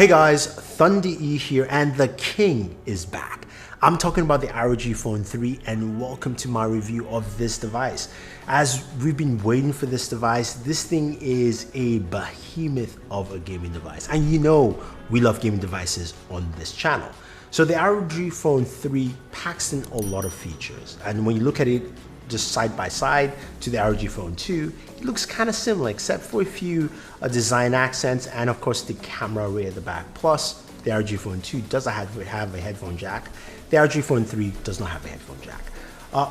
Hey guys, Thunder E here, and the king is back. I'm talking about the ROG Phone 3, and welcome to my review of this device. As we've been waiting for this device, this thing is a behemoth of a gaming device, and you know we love gaming devices on this channel. So the ROG Phone 3 packs in a lot of features, and when you look at it just side by side to the ROG Phone 2, it looks kind of similar except for a few design accents and of course the camera array at the back. Plus the ROG Phone 2 does have a headphone jack. The ROG Phone 3 does not have a headphone jack.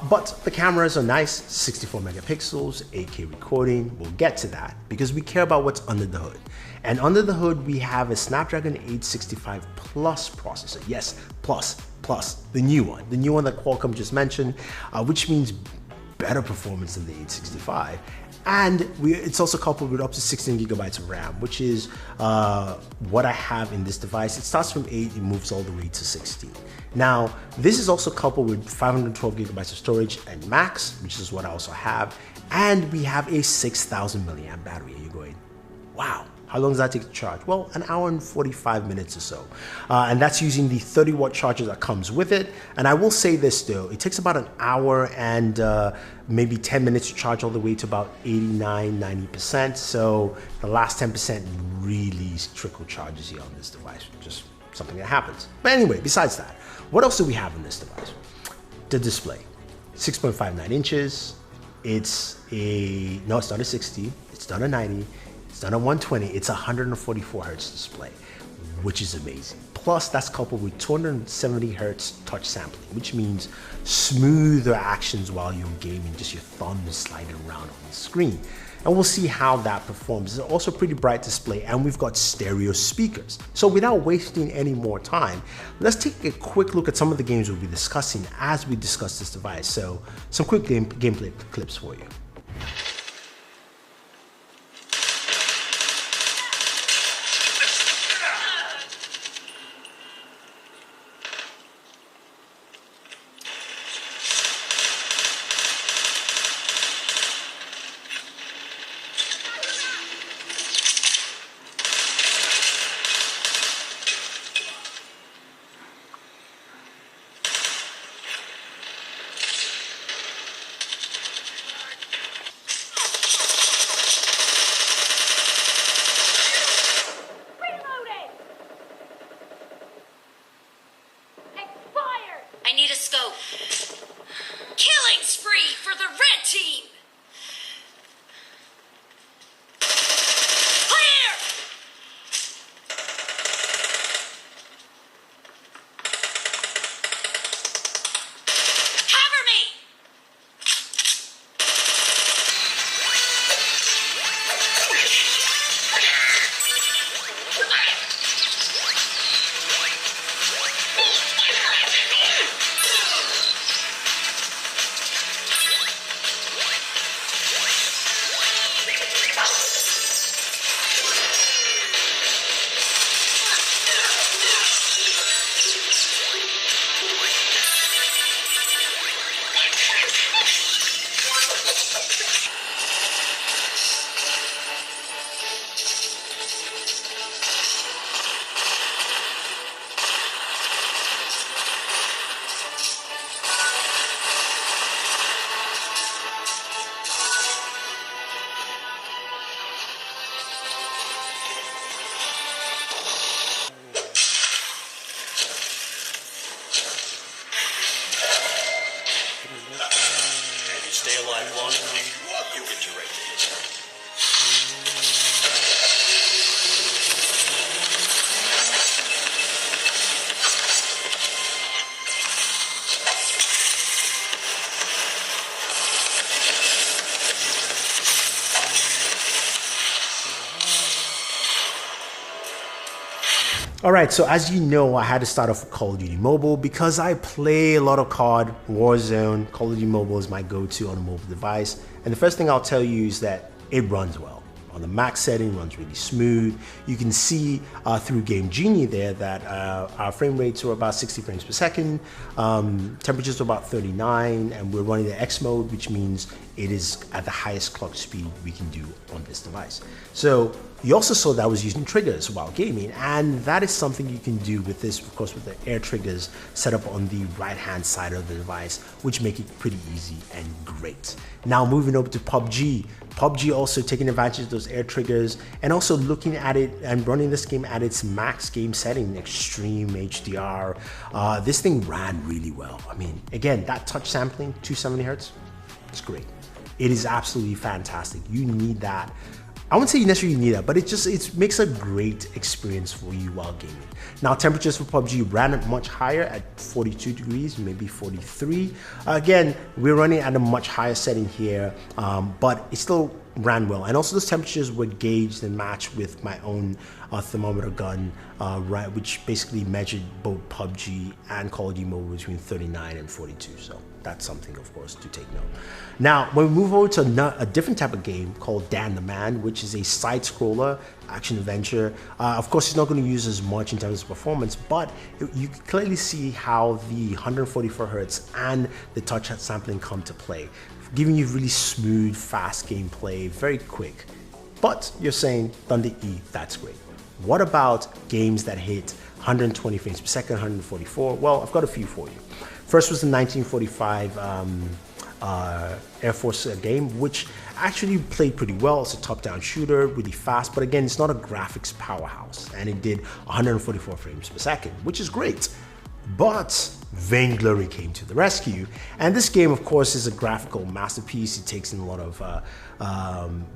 But the cameras are nice, 64 megapixels, 8K recording. We'll get to that because we care about what's under the hood. And under the hood, we have a Snapdragon 865 Plus processor. Yes, plus, the new one that Qualcomm just mentioned, which means better performance than the 865. And it's also coupled with up to 16 gigabytes of RAM, which is what I have in this device. It starts from 8, it moves all the way to 16. Now, this is also coupled with 512 gigabytes of storage and max, which is what I also have. And we have a 6,000 milliamp battery. And you're going, wow. How long does that take to charge? Well, an hour and 45 minutes or so. And that's using the 30-watt charger that comes with it. And I will say this though, it takes about an hour and maybe 10 minutes to charge all the way to about 89, 90%. So the last 10% really trickle charges you on this device, just something that happens. But anyway, besides that, what else do we have in this device? The display, 6.59 inches. It's not a 60, it's not a 90. It's not a 120, it's a 144 hertz display, which is amazing. Plus, that's coupled with 270 hertz touch sampling, which means smoother actions while you're gaming, just your thumb is sliding around on the screen. And we'll see how that performs. It's also a pretty bright display, and we've got stereo speakers. So without wasting any more time, let's take a quick look at some of the games we'll be discussing as we discuss this device. So some quick gameplay clips for you. I need a scope. Killing spree for the red team! Clear! Cover me! Stay alive long enough, you'll get your right to history. All right, so as you know, I had to start off with Call of Duty Mobile because I play a lot of COD, Warzone. Call of Duty Mobile is my go-to on a mobile device. And the first thing I'll tell you is that it runs well. On the max setting, runs really smooth. You can see through Game Genie there that our frame rates are about 60 frames per second. Temperatures are about 39, and we're running the X mode, which means it is at the highest clock speed we can do on this device. So You also saw that I was using triggers while gaming, and that is something you can do with this, of course, with the air triggers set up on the right hand side of the device, which make it pretty easy and great. Now moving over to PUBG. PUBG also taking advantage of those air triggers and also looking at it and running this game at its max game setting, extreme HDR. This thing ran really well. I mean, again, that touch sampling, 270 Hertz, it's great. It is absolutely fantastic. You need that. I wouldn't say you necessarily need that, but it makes a great experience for you while gaming. Now, temperatures for PUBG ran much higher at 42 degrees, maybe 43. Again, we're running at a much higher setting here, but it still ran well. And also those temperatures were gauged and matched with my own thermometer gun, which basically measured both PUBG and Call of Duty Mobile between 39 and 42. So that's something, of course, to take note. Now, when we move over to a different type of game called Dan the Man, which is a side-scroller action adventure. Of course, it's not going to use as much in terms of performance, but you can clearly see how the 144 Hertz and the touch sampling come to play, giving you really smooth, fast gameplay, very quick. But you're saying Thunder E, that's great. What about games that hit 120 frames per second, 144? Well, I've got a few for you. First was the 1945 Air Force game, which actually played pretty well. It's a top-down shooter, really fast, but again, it's not a graphics powerhouse, and it did 144 frames per second, which is great. But Vainglory came to the rescue, and this game, of course, is a graphical masterpiece. It takes in a lot of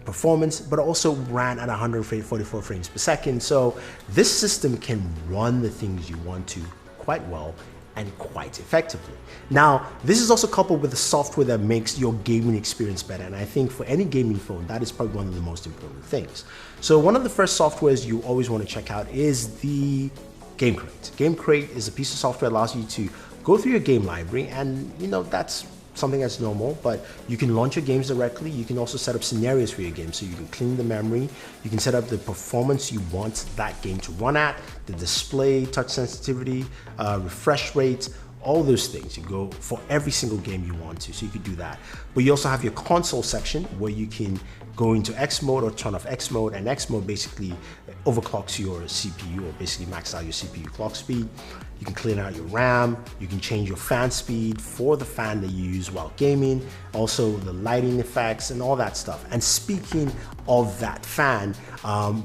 performance, but also ran at 144 frames per second. So this system can run the things you want to quite well and quite effectively. Now, this is also coupled with the software that makes your gaming experience better, and I think for any gaming phone, that is probably one of the most important things. So one of the first softwares you always want to check out is the Game Crate. Game Crate is a piece of software that allows you to go through your game library, and that's something that's normal, but you can launch your games directly. You can also set up scenarios for your game, so you can clean the memory, you can set up the performance you want that game to run at, the display, touch sensitivity, refresh rate, all those things. You go for every single game you want to, so you could do that. But you also have your console section where you can go into X mode or turn off X mode, and X mode basically overclocks your CPU, or basically max out your CPU clock speed. You can clean out your RAM, you can change your fan speed for the fan that you use while gaming, also the lighting effects and all that stuff. And speaking of that fan,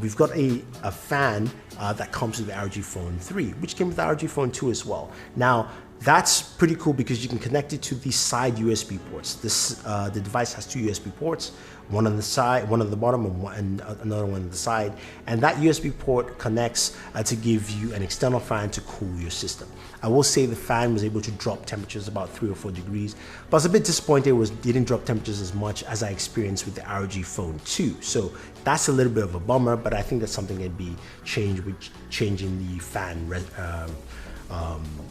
we've got a fan that comes with the ROG Phone 3, which came with the ROG Phone 2 as well. Now, that's pretty cool because you can connect it to the side USB ports. The device has two USB ports, one on the side, one on the bottom, and another one on the side. And that USB port connects to give you an external fan to cool your system. I will say the fan was able to drop temperatures about 3 or 4 degrees, but I was a bit disappointed it didn't drop temperatures as much as I experienced with the ROG Phone 2. So that's a little bit of a bummer, but I think that's something that'd be changed with changing the fan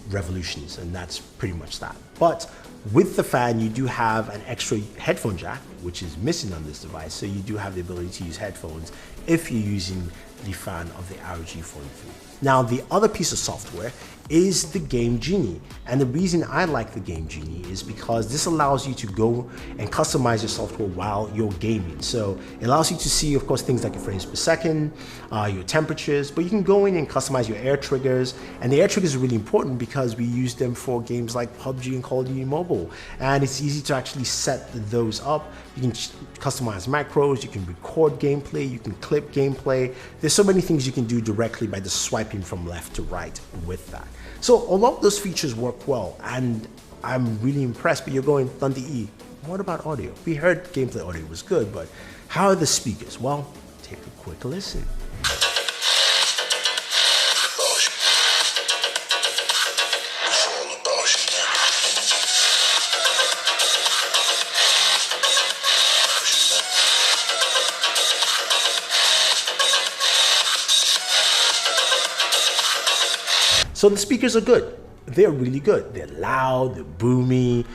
revolutions, and that's pretty much that. But with the fan, you do have an extra headphone jack, which is missing on this device, so you do have the ability to use headphones if you're using the fan of the ROG Phone 3. Now, the other piece of software is the Game Genie, and the reason I like the Game Genie is because this allows you to go and customize your software while you're gaming. So it allows you to see, of course, things like your frames per second, your temperatures, but you can go in and customize your air triggers. And the air triggers are really important because we use them for games like PUBG and Call of Duty Mobile, and it's easy to actually set those up. You can customize macros, you can record gameplay, you can clip gameplay. There's so many things you can do directly by just swiping from left to right with that. So a lot of those features work well, and I'm really impressed. But you're going, Thunder E, what about audio? We heard gameplay audio was good, but how are the speakers? Well, take a quick listen. So the speakers are good. They're really good. They're loud, they're boomy.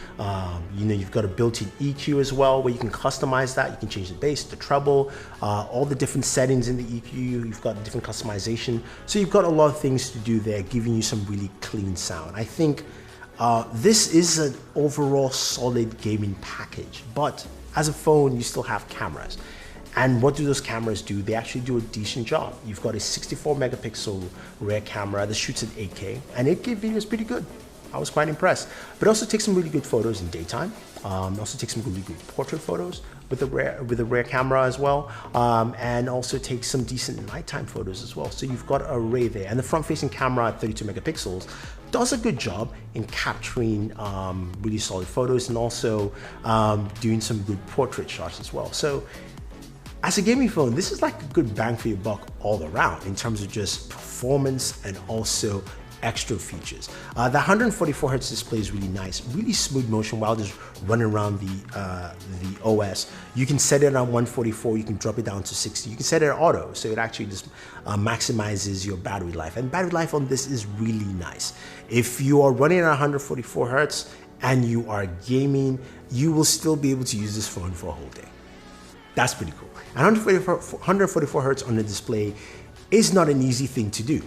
You've got a built-in EQ as well, where you can customize that. You can change the bass, the treble, all the different settings in the EQ. You've got different customization. So you've got a lot of things to do there, giving you some really clean sound. I think this is an overall solid gaming package, but as a phone, you still have cameras. And what do those cameras do? They actually do a decent job. You've got a 64 megapixel rear camera that shoots at 8K, and 8K video is pretty good. I was quite impressed. But it also takes some really good photos in daytime. Also takes some really good portrait photos with the rear camera as well, and also takes some decent nighttime photos as well. So you've got an array there, and the front-facing camera at 32 megapixels does a good job in capturing really solid photos and also doing some good portrait shots as well. So as a gaming phone, this is like a good bang for your buck all around in terms of just performance and also extra features. The 144 Hz display is really nice, really smooth motion while just running around the OS. You can set it on 144, you can drop it down to 60, you can set it at auto, so it actually just maximizes your battery life. And battery life on this is really nice. If you are running at 144 Hz and you are gaming, you will still be able to use this phone for a whole day. That's pretty cool. And 144 Hz on the display is not an easy thing to do.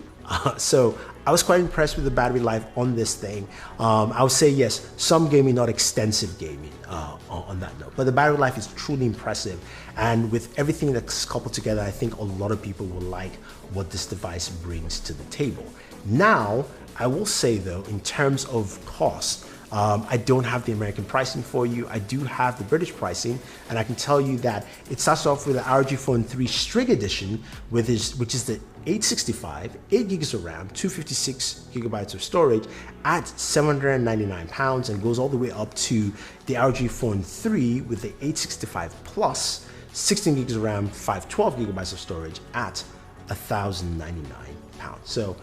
So I was quite impressed with the battery life on this thing. I would say yes, some gaming, not extensive gaming on that note, but the battery life is truly impressive. And with everything that's coupled together, I think a lot of people will like what this device brings to the table. Now, I will say though, in terms of cost, I don't have the American pricing for you. I do have the British pricing, and I can tell you that it starts off with the ROG Phone 3 String Edition, which is the 865, 8 gigs of RAM, 256 gigabytes of storage at £799, and goes all the way up to the ROG Phone 3 with the 865 Plus, 16 gigs of RAM, 512 gigabytes of storage at £1,099. So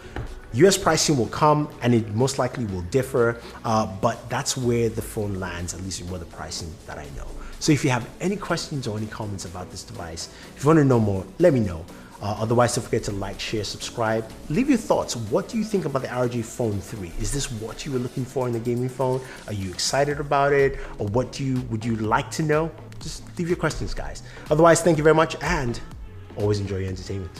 US pricing will come, and it most likely will differ, but that's where the phone lands, at least in what the pricing that I know. So if you have any questions or any comments about this device, if you want to know more, let me know. Otherwise, don't forget to like, share, subscribe. Leave your thoughts. What do you think about the ROG Phone 3? Is this what you were looking for in a gaming phone? Are you excited about it? Or would you like to know? Just leave your questions, guys. Otherwise, thank you very much, and always enjoy your entertainment.